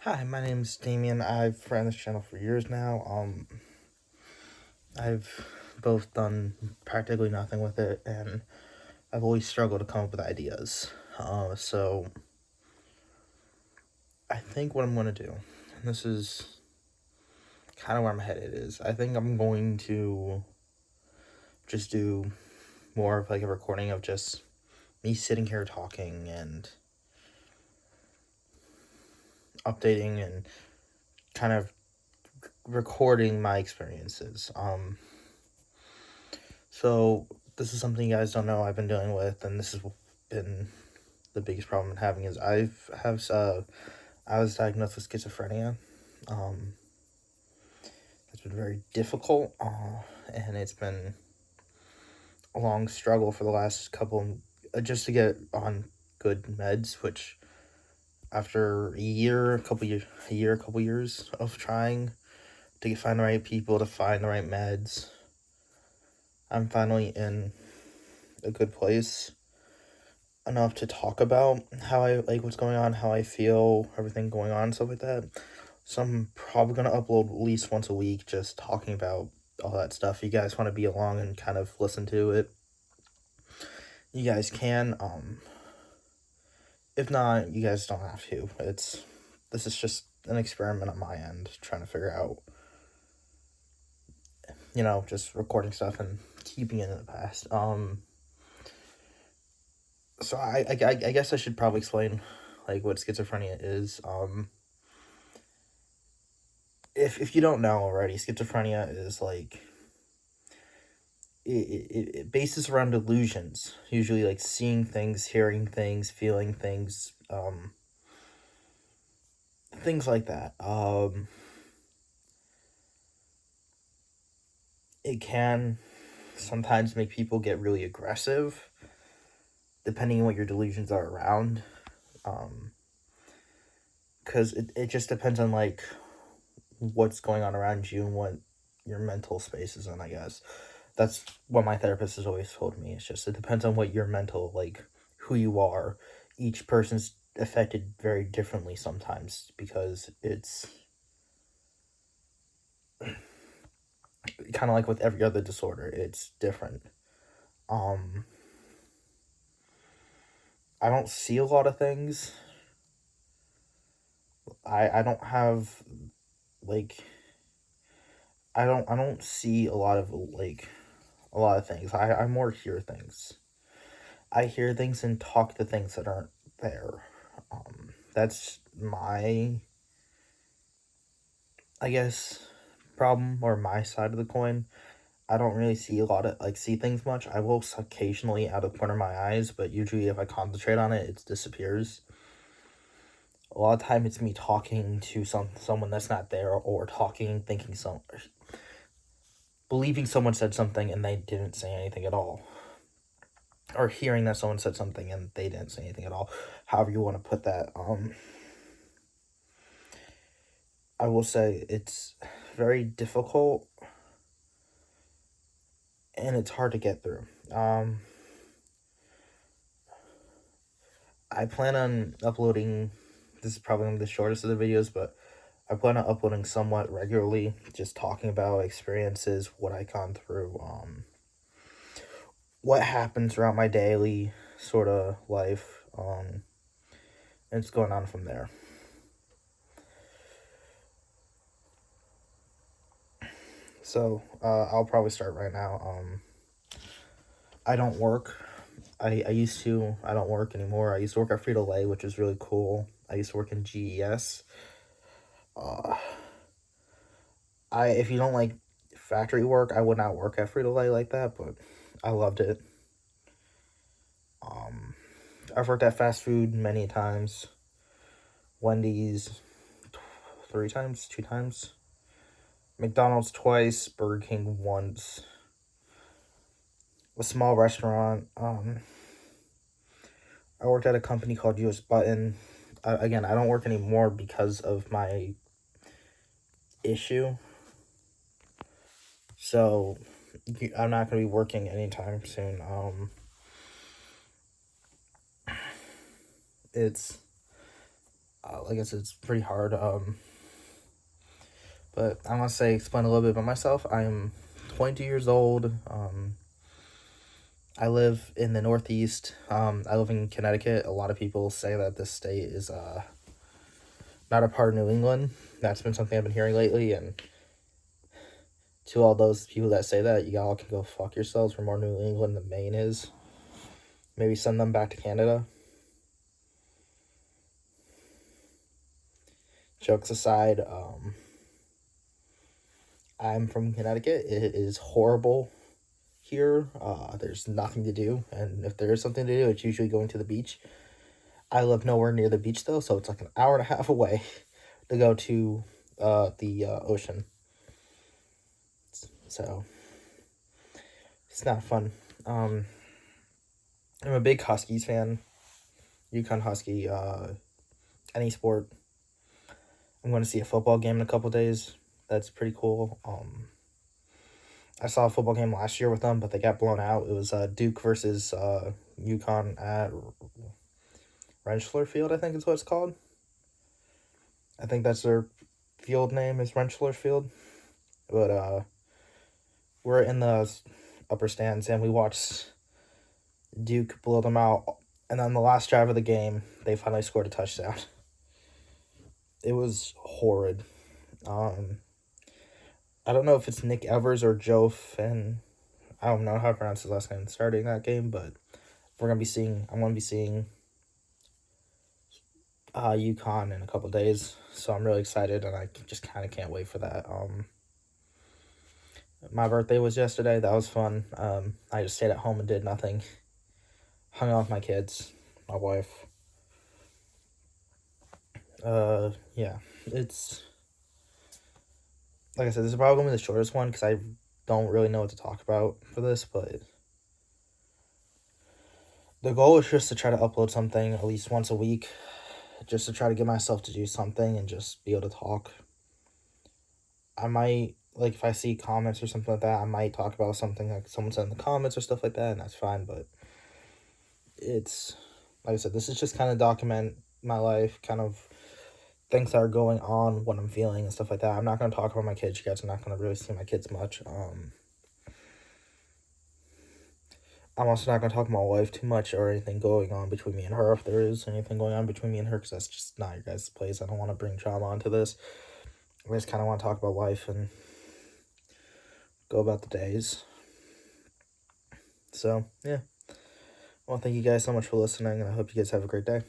Hi, my name is Damien. I've ran this channel for years now. I've both done practically nothing with it, and I've always struggled to come up with ideas. So I think what I'm going to do, and this is kind of where I'm headed, is I think I'm going to just do more of like a recording of just me sitting here talking and updating and kind of recording my experiences. So this is something you guys don't know I've been dealing with, and this has been the biggest problem I'm having is I was diagnosed with schizophrenia. Um, it's been very difficult, and it's been a long struggle for the last couple just to get on good meds. Which after a couple years of trying to find the right people to find the right meds, I'm finally in a good place enough to talk about how I like what's going on, how I feel, everything going on, stuff like that. So I'm probably gonna upload at least once a week, just talking about all that stuff. If you guys want to be along and kind of listen to it, you guys can. If not, you guys don't have to. This is just an experiment on my end, trying to figure out, just recording stuff and keeping it in the past. So I guess I should probably explain like what schizophrenia is. If you don't know already, schizophrenia is like it bases around delusions, usually like seeing things, hearing things, feeling things, things like that. It can sometimes make people get really aggressive, depending on what your delusions are around. Because it just depends on like what's going on around you and what your mental space is in, I guess. That's what my therapist has always told me. It's just, it depends on what your mental, like, who you are. Each person's affected very differently sometimes because it's kind of like with every other disorder, it's different. I don't see a lot of things. I don't have, like, I don't see a lot of, like, a lot of things. I more hear things. I hear things and talk to things that aren't there. That's my, I guess, problem or my side of the coin. I don't really see a lot of see things much. I will occasionally out of the corner of my eyes, but usually if I concentrate on it, it disappears. A lot of time it's me talking to someone that's not there, or talking, thinking believing someone said something and they didn't say anything at all, or hearing that someone said something and they didn't say anything at all. However you want to put that. I will say it's very difficult and it's hard to get through. I plan on uploading. This is probably the shortest of the videos, but I plan on uploading somewhat regularly, just talking about experiences, what I've gone through, what happens throughout my daily sort of life, and it's going on from there. So I'll probably start right now. I don't work. I used to. I don't work anymore. I used to work at Frito-Lay, which is really cool. I used to work in GES. If you don't like factory work, I would not work at Frito-Lay like that, but I loved it. I've worked at fast food many times. Wendy's 3 times, 2 times. McDonald's twice, Burger King once. A small restaurant. I worked at a company called US Button. Again, I don't work anymore because of my issue. So I'm not going to be working anytime soon. It's like I said, it's pretty hard. But I want to explain a little bit about myself. I am 22 years old. I live in the Northeast. I live in Connecticut. A lot of people say that this state is not a part of New England. That's been something I've been hearing lately. And to all those people that say that, you all can go fuck yourselves. We're more New England than Maine is. Maybe send them back to Canada. Jokes aside, I'm from Connecticut. It is horrible here. There's nothing to do, and if there is something to do, it's usually going to the beach. I live nowhere near the beach though, so it's like an hour and a half away to go to the ocean. So it's not fun. I'm a big Huskies fan. UConn Husky. Any sport. I'm going to see a football game in a couple days. That's pretty cool. I saw a football game last year with them, but they got blown out. It was Duke versus UConn at Rentschler Field, I think is what it's called. I think that's their field name is Rentschler Field. But we're in the upper stands, and we watched Duke blow them out. And on the last drive of the game, they finally scored a touchdown. It was horrid. I don't know if it's Nick Evers or Joe Finn. I don't know how to pronounce his last name starting that game, but I'm going to be seeing UConn in a couple days, so I'm really excited, and I just kind of can't wait for that. My birthday was yesterday. That was fun. I just stayed at home and did nothing. Hung out with my kids, my wife. Yeah, it's like I said, this is probably going to be the shortest one because I don't really know what to talk about for this, but the goal is just to try to upload something at least once a week, just to try to get myself to do something and just be able to talk. I might, like, if I see comments or something like that, I might talk about something like someone said in the comments or stuff like that, and that's fine, but it's, like I said, this is just kind of document my life, kind of things that are going on, what I'm feeling, and stuff like that. I'm not going to talk about my kids. You guys are not going to really see my kids much. I'm also not going to talk about my wife too much or anything going on between me and her, if there is anything going on between me and her, because that's just not your guys' place. I don't want to bring drama onto this. I just kind of want to talk about life and go about the days. So, yeah. Well, thank you guys so much for listening, and I hope you guys have a great day.